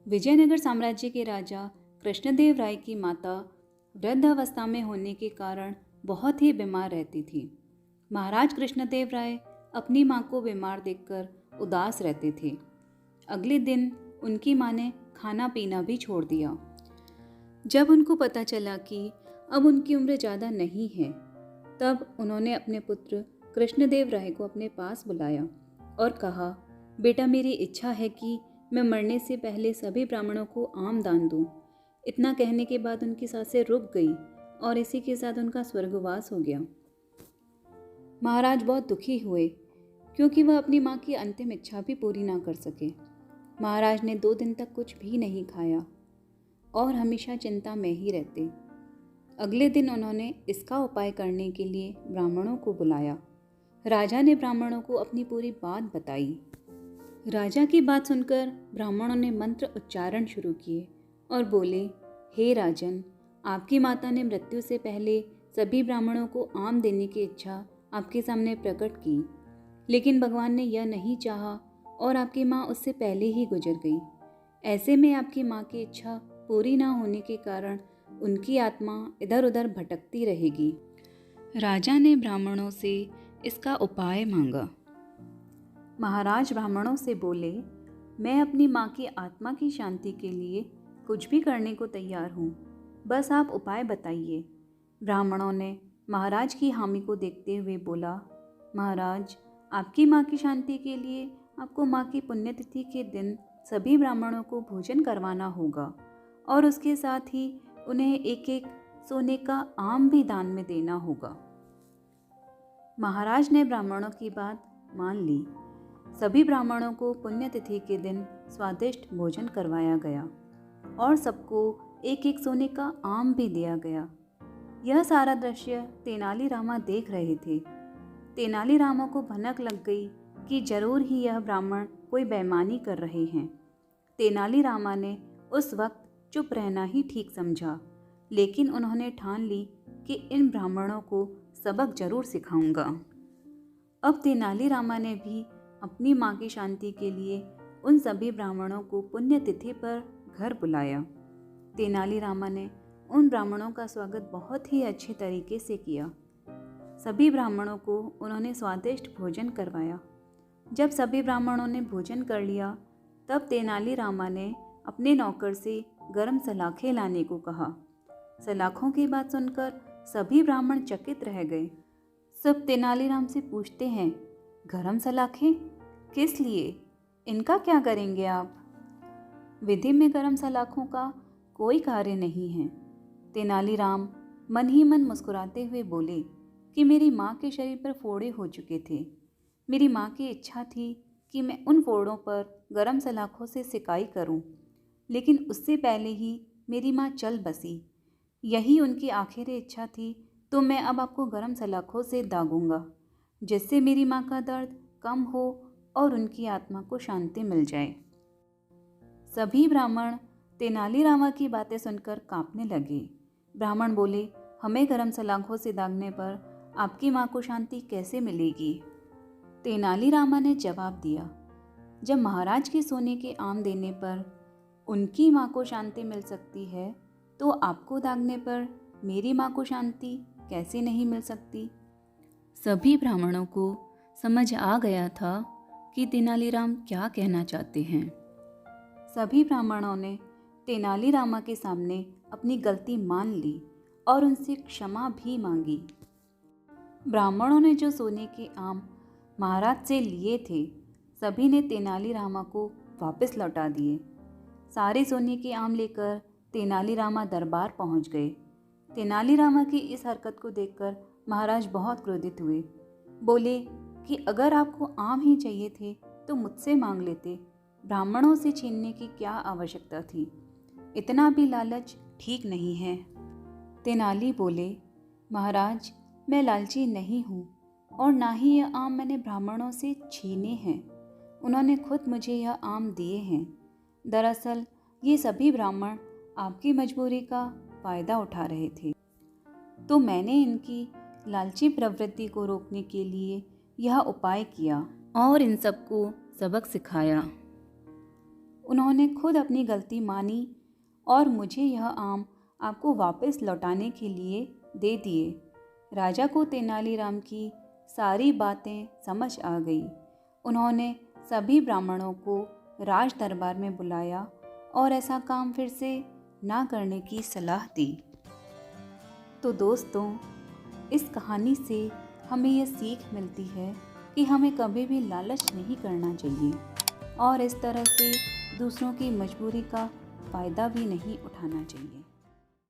विजयनगर साम्राज्य के राजा कृष्णदेव राय की माता वृद्धावस्था में होने के कारण बहुत ही बीमार रहती थी। महाराज कृष्णदेव राय अपनी मां को बीमार देखकर उदास रहते थे। अगले दिन उनकी मां ने खाना पीना भी छोड़ दिया। जब उनको पता चला कि अब उनकी उम्र ज़्यादा नहीं है, तब उन्होंने अपने पुत्र कृष्णदेव राय को अपने पास बुलाया और कहा, बेटा, मेरी इच्छा है कि मैं मरने से पहले सभी ब्राह्मणों को आम दान दूं। इतना कहने के बाद उनकी सांसें रुक गई और इसी के साथ उनका स्वर्गवास हो गया। महाराज बहुत दुखी हुए क्योंकि वह अपनी मां की अंतिम इच्छा भी पूरी ना कर सके। महाराज ने 2 दिन तक कुछ भी नहीं खाया और हमेशा चिंता में ही रहते। अगले दिन उन्होंने इसका उपाय करने के लिए ब्राह्मणों को बुलाया। राजा ने ब्राह्मणों को अपनी पूरी बात बताई। राजा की बात सुनकर ब्राह्मणों ने मंत्र उच्चारण शुरू किए और बोले, हे राजन, आपकी माता ने मृत्यु से पहले सभी ब्राह्मणों को आम देने की इच्छा आपके सामने प्रकट की, लेकिन भगवान ने यह नहीं चाहा और आपकी माँ उससे पहले ही गुजर गई। ऐसे में आपकी माँ की इच्छा पूरी ना होने के कारण उनकी आत्मा इधर उधर भटकती रहेगी। राजा ने ब्राह्मणों से इसका उपाय मांगा। महाराज ब्राह्मणों से बोले, मैं अपनी माँ की आत्मा की शांति के लिए कुछ भी करने को तैयार हूँ, बस आप उपाय बताइए। ब्राह्मणों ने महाराज की हामी को देखते हुए बोला, महाराज, आपकी माँ की शांति के लिए आपको माँ की पुण्यतिथि के दिन सभी ब्राह्मणों को भोजन करवाना होगा और उसके साथ ही उन्हें एक एक सोने का आम भी दान में देना होगा। महाराज ने ब्राह्मणों की बात मान ली। सभी ब्राह्मणों को पुण्यतिथि के दिन स्वादिष्ट भोजन करवाया गया और सबको एक एक सोने का आम भी दिया गया। यह सारा दृश्य तेनालीरामा देख रहे थे। तेनालीरामा को भनक लग गई कि जरूर ही यह ब्राह्मण कोई बेईमानी कर रहे हैं। तेनालीरामा ने उस वक्त चुप रहना ही ठीक समझा, लेकिन उन्होंने ठान ली कि इन ब्राह्मणों को सबक जरूर सिखाऊंगा। अब तेनालीरामा ने भी अपनी माँ की शांति के लिए उन सभी ब्राह्मणों को पुण्यतिथि पर घर बुलाया। तेनालीरामा ने उन ब्राह्मणों का स्वागत बहुत ही अच्छे तरीके से किया। सभी ब्राह्मणों को उन्होंने स्वादिष्ट भोजन करवाया। जब सभी ब्राह्मणों ने भोजन कर लिया, तब तेनालीरामा ने अपने नौकर से गरम सलाखें लाने को कहा। सलाखों की बात सुनकर सभी ब्राह्मण चकित रह गए। सब तेनालीराम से पूछते हैं, गरम सलाखें किस लिए? इनका क्या करेंगे आप? विधि में गरम सलाखों का कोई कार्य नहीं है। तेनालीराम मन ही मन मुस्कुराते हुए बोले कि मेरी माँ के शरीर पर फोड़े हो चुके थे। मेरी माँ की इच्छा थी कि मैं उन फोड़ों पर गरम सलाखों से सिकाई करूं, लेकिन उससे पहले ही मेरी माँ चल बसी। यही उनकी आखिरी इच्छा थी, तो मैं अब आपको गरम सलाखों से दागूंगा, जिससे मेरी माँ का दर्द कम हो और उनकी आत्मा को शांति मिल जाए। सभी ब्राह्मण तेनालीरामा की बातें सुनकर कांपने लगे। ब्राह्मण बोले, हमें गरम सलाखों से दागने पर आपकी माँ को शांति कैसे मिलेगी? तेनालीरामा ने जवाब दिया, जब महाराज के सोने के आम देने पर उनकी माँ को शांति मिल सकती है, तो आपको दागने पर मेरी माँ को शांति कैसे नहीं मिल सकती? सभी ब्राह्मणों को समझ आ गया था कि तेनालीराम क्या कहना चाहते हैं। सभी ब्राह्मणों ने तेनालीरामा के सामने अपनी गलती मान ली और उनसे क्षमा भी मांगी। ब्राह्मणों ने जो सोने के आम महाराज से लिए थे, सभी ने तेनालीरामा को वापस लौटा दिए। सारे सोने के आम लेकर तेनालीरामा दरबार पहुंच गए। तेनालीरामा की इस हरकत को देखकर महाराज बहुत क्रोधित हुए। बोले कि अगर आपको आम ही चाहिए थे तो मुझसे मांग लेते, ब्राह्मणों से छीनने की क्या आवश्यकता थी? इतना भी लालच ठीक नहीं है। तेनाली बोले, महाराज, मैं लालची नहीं हूँ और ना ही यह आम मैंने ब्राह्मणों से छीने हैं। उन्होंने खुद मुझे यह आम दिए हैं। दरअसल ये सभी ब्राह्मण आपकी मजबूरी का फ़ायदा उठा रहे थे, तो मैंने इनकी लालची प्रवृत्ति को रोकने के लिए यह उपाय किया और इन सबको सबक सिखाया। उन्होंने खुद अपनी गलती मानी और मुझे यह आम आपको वापस लौटाने के लिए दे दिए। राजा को तेनालीराम की सारी बातें समझ आ गई। उन्होंने सभी ब्राह्मणों को राज दरबार में बुलाया और ऐसा काम फिर से ना करने की सलाह दी। तो दोस्तों, इस कहानी से हमें यह सीख मिलती है कि हमें कभी भी लालच नहीं करना चाहिए और इस तरह से दूसरों की मजबूरी का फ़ायदा भी नहीं उठाना चाहिए।